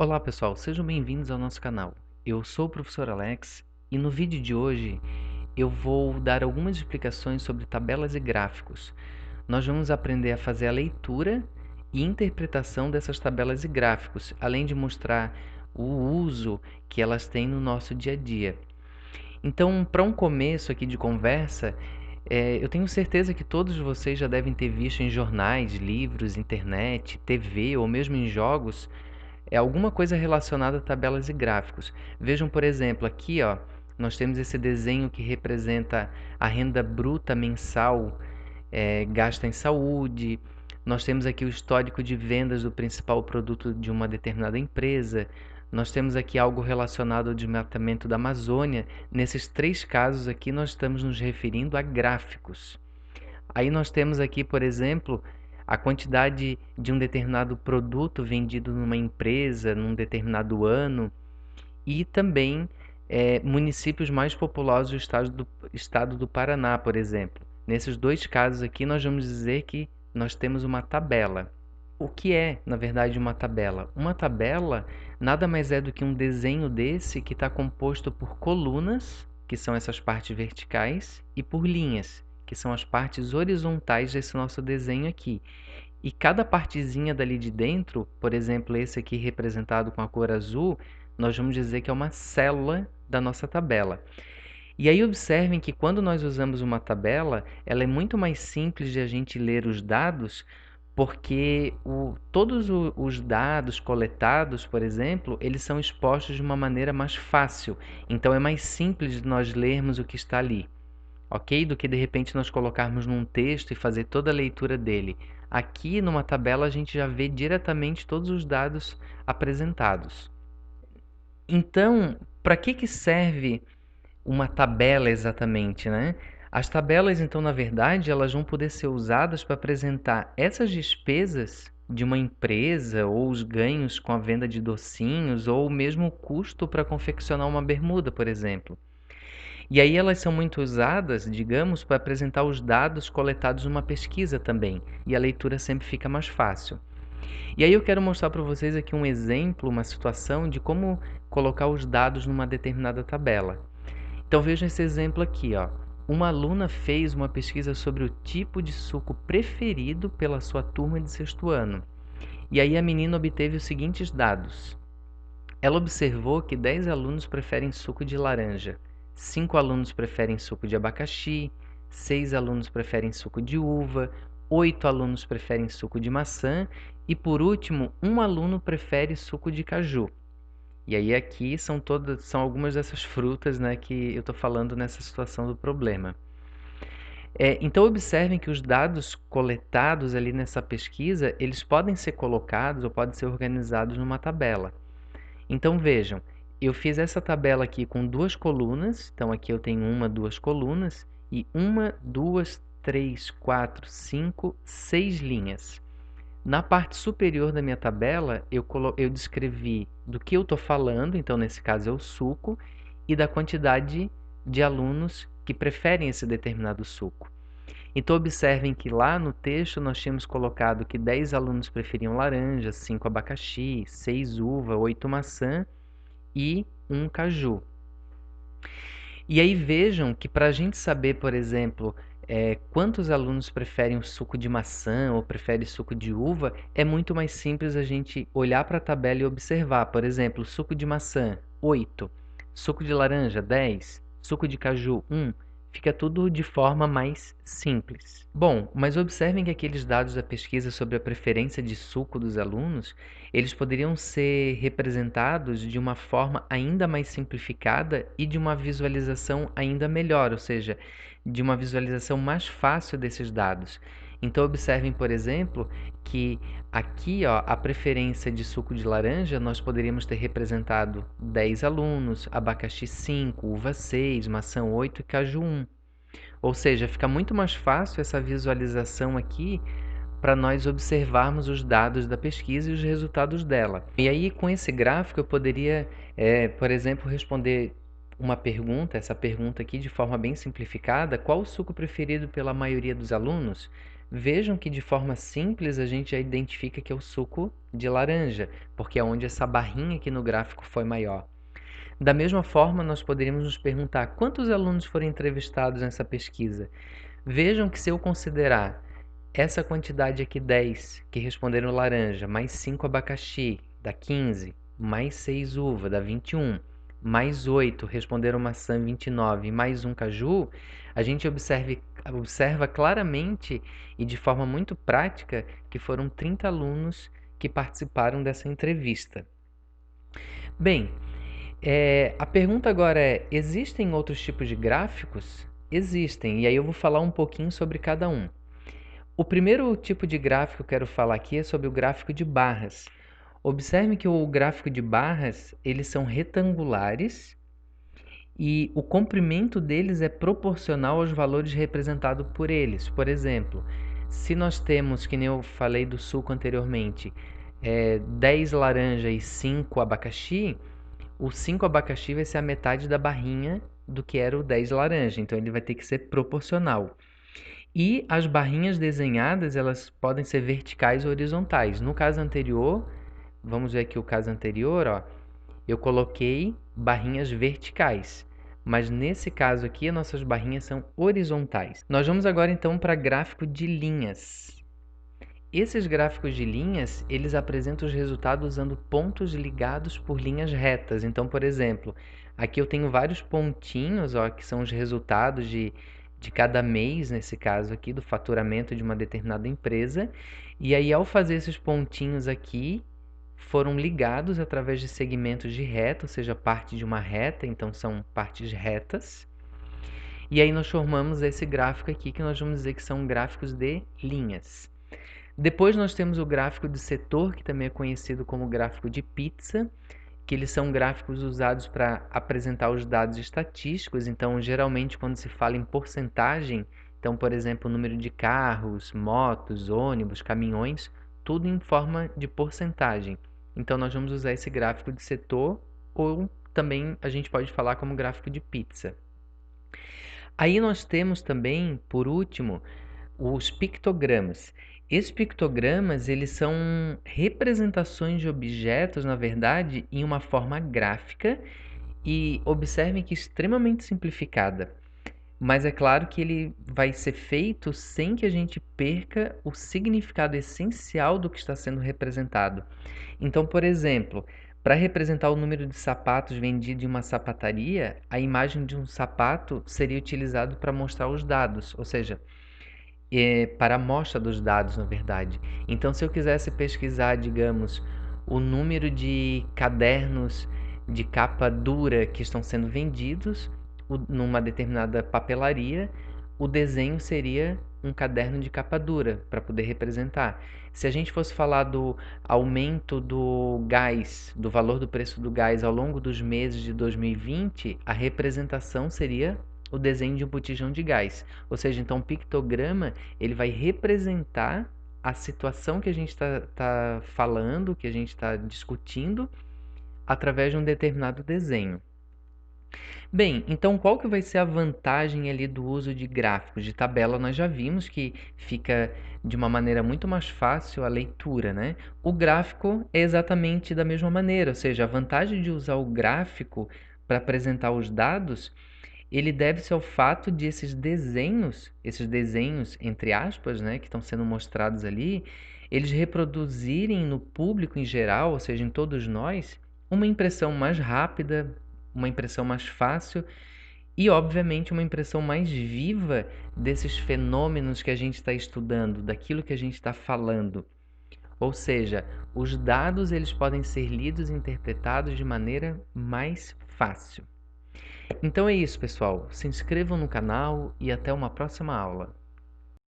Olá pessoal, sejam bem-vindos ao nosso canal. Eu sou o professor Alex e no vídeo de hoje eu vou dar algumas explicações sobre tabelas e gráficos. Nós vamos aprender a fazer a leitura e interpretação dessas tabelas e gráficos, além de mostrar o uso que elas têm no nosso dia a dia. Então, para um começo aqui de conversa, eu tenho certeza que todos vocês já devem ter visto em jornais, livros, internet, TV ou mesmo em jogos alguma coisa relacionada a tabelas e gráficos. Vejam, por exemplo, aqui ó, nós temos esse desenho que representa a renda bruta mensal gasta em saúde. Nós temos aqui o histórico de vendas do principal produto de uma determinada empresa. Nós temos aqui algo relacionado ao desmatamento da Amazônia. Nesses três casos aqui, nós estamos nos referindo a gráficos. Aí nós temos aqui, por exemplo, a quantidade de um determinado produto vendido numa empresa num determinado ano e também municípios mais populosos do estado do Paraná, por exemplo. Nesses dois casos aqui, nós vamos dizer que nós temos uma tabela. O que é, na verdade, uma tabela? Uma tabela nada mais é do que um desenho desse que está composto por colunas, que são essas partes verticais, e por linhas, que são as partes horizontais desse nosso desenho aqui. E cada partezinha dali de dentro, por exemplo, esse aqui representado com a cor azul, nós vamos dizer que é uma célula da nossa tabela. E aí observem que quando nós usamos uma tabela, ela é muito mais simples de a gente ler os dados, porque todos os dados coletados, por exemplo, eles são expostos de uma maneira mais fácil. Então é mais simples de nós lermos o que está ali, ok? Do que de repente nós colocarmos num texto e fazer toda a leitura dele. Aqui numa tabela a gente já vê diretamente todos os dados apresentados. Então, para que serve uma tabela exatamente, né? As tabelas, então, na verdade, elas vão poder ser usadas para apresentar essas despesas de uma empresa ou os ganhos com a venda de docinhos ou mesmo o custo para confeccionar uma bermuda, por exemplo. E aí elas são muito usadas, digamos, para apresentar os dados coletados numa pesquisa também, e a leitura sempre fica mais fácil. E aí eu quero mostrar para vocês aqui um exemplo, uma situação de como colocar os dados numa determinada tabela. Então vejam esse exemplo aqui, ó. Uma aluna fez uma pesquisa sobre o tipo de suco preferido pela sua turma de sexto ano. E aí a menina obteve os seguintes dados. Ela observou que 10 alunos preferem suco de laranja, 5 alunos preferem suco de abacaxi, 6 alunos preferem suco de uva, 8 alunos preferem suco de maçã e, por último, um aluno prefere suco de caju. E aí aqui são algumas dessas frutas, né, que eu estou falando nessa situação do problema. Então observem que os dados coletados ali nessa pesquisa, eles podem ser colocados ou podem ser organizados numa tabela. Então vejam, eu fiz essa tabela aqui com duas colunas, então aqui eu tenho duas colunas, e uma, duas, três, quatro, cinco, seis linhas. Na parte superior da minha tabela, eu descrevi do que eu estou falando, então nesse caso é o suco, e da quantidade de alunos que preferem esse determinado suco. Então observem que lá no texto nós tínhamos colocado que 10 alunos preferiam laranja, 5 abacaxi, 6 uva, 8 maçã e 1 caju. E aí vejam que para a gente saber, por exemplo, quantos alunos preferem o suco de maçã ou preferem suco de uva, é muito mais simples a gente olhar para a tabela e observar. Por exemplo, suco de maçã, 8. Suco de laranja, 10. Suco de caju, 1. Fica tudo de forma mais simples. Bom, mas observem que aqueles dados da pesquisa sobre a preferência de suco dos alunos, eles poderiam ser representados de uma forma ainda mais simplificada e de uma visualização ainda melhor, ou seja, de uma visualização mais fácil desses dados. Então observem, por exemplo, que aqui, ó, a preferência de suco de laranja, nós poderíamos ter representado 10 alunos, abacaxi 5, uva 6, maçã 8 e caju 1. Ou seja, fica muito mais fácil essa visualização aqui para nós observarmos os dados da pesquisa e os resultados dela. E aí, com esse gráfico, eu poderia, por exemplo, responder uma pergunta, essa pergunta aqui de forma bem simplificada: qual o suco preferido pela maioria dos alunos? Vejam que de forma simples a gente já identifica que é o suco de laranja, porque é onde essa barrinha aqui no gráfico foi maior. Da mesma forma, nós poderíamos nos perguntar quantos alunos foram entrevistados nessa pesquisa. Vejam que se eu considerar essa quantidade aqui, 10, que responderam laranja, mais 5 abacaxi, dá 15, mais 6 uva, dá 21, mais 8 responderam maçã, 29, e mais um caju, a gente observa claramente e de forma muito prática que foram 30 alunos que participaram dessa entrevista. Bem, a pergunta agora é: existem outros tipos de gráficos? Existem, e aí eu vou falar um pouquinho sobre cada um. O primeiro tipo de gráfico que eu quero falar aqui é sobre o gráfico de barras. Observe que o gráfico de barras, eles são retangulares e o comprimento deles é proporcional aos valores representados por eles. Por exemplo, se nós temos, que nem eu falei do suco anteriormente, 10 laranja e 5 abacaxi, o 5 abacaxi vai ser a metade da barrinha do que era o 10 laranja, então ele vai ter que ser proporcional. E as barrinhas desenhadas, elas podem ser verticais ou horizontais. No caso anterior, vamos ver aqui o caso anterior, ó, eu coloquei barrinhas verticais, mas nesse caso aqui, as nossas barrinhas são horizontais. Nós vamos agora então para gráfico de linhas. Esses gráficos de linhas, eles apresentam os resultados usando pontos ligados por linhas retas. Então, por exemplo, aqui eu tenho vários pontinhos, ó, que são os resultados de cada mês, nesse caso aqui, do faturamento de uma determinada empresa. E aí, ao fazer esses pontinhos aqui, foram ligados através de segmentos de reta, ou seja, parte de uma reta, então são partes retas. E aí nós formamos esse gráfico aqui, que nós vamos dizer que são gráficos de linhas. Depois nós temos o gráfico de setor, que também é conhecido como gráfico de pizza, que eles são gráficos usados para apresentar os dados estatísticos. Então, geralmente, quando se fala em porcentagem, então, por exemplo, o número de carros, motos, ônibus, caminhões, tudo em forma de porcentagem. Então, nós vamos usar esse gráfico de setor, ou também a gente pode falar como gráfico de pizza. Aí nós temos também, por último, os pictogramas. Esses pictogramas, eles são representações de objetos, na verdade, em uma forma gráfica, e observem que extremamente simplificada. Mas é claro que ele vai ser feito sem que a gente perca o significado essencial do que está sendo representado. Então, por exemplo, para representar o número de sapatos vendidos em uma sapataria, a imagem de um sapato seria utilizado para mostrar os dados, ou seja, para a amostra dos dados, na verdade. Então, se eu quisesse pesquisar, digamos, o número de cadernos de capa dura que estão sendo vendidos numa determinada papelaria, o desenho seria um caderno de capa dura para poder representar. Se a gente fosse falar do aumento do gás, do valor do preço do gás ao longo dos meses de 2020, a representação seria o desenho de um botijão de gás. Ou seja, então o pictograma ele vai representar a situação que a gente está falando, que a gente está discutindo, através de um determinado desenho. Bem, então qual que vai ser a vantagem ali do uso de gráficos? De tabela nós já vimos que fica de uma maneira muito mais fácil a leitura, né? O gráfico é exatamente da mesma maneira, ou seja, a vantagem de usar o gráfico para apresentar os dados, ele deve-se ao fato de esses desenhos entre aspas, né, que estão sendo mostrados ali, eles reproduzirem no público em geral, ou seja, em todos nós, uma impressão mais rápida, uma impressão mais fácil e, obviamente, uma impressão mais viva desses fenômenos que a gente está estudando, daquilo que a gente está falando. Ou seja, os dados eles podem ser lidos e interpretados de maneira mais fácil. Então é isso, pessoal. Se inscrevam no canal e até uma próxima aula.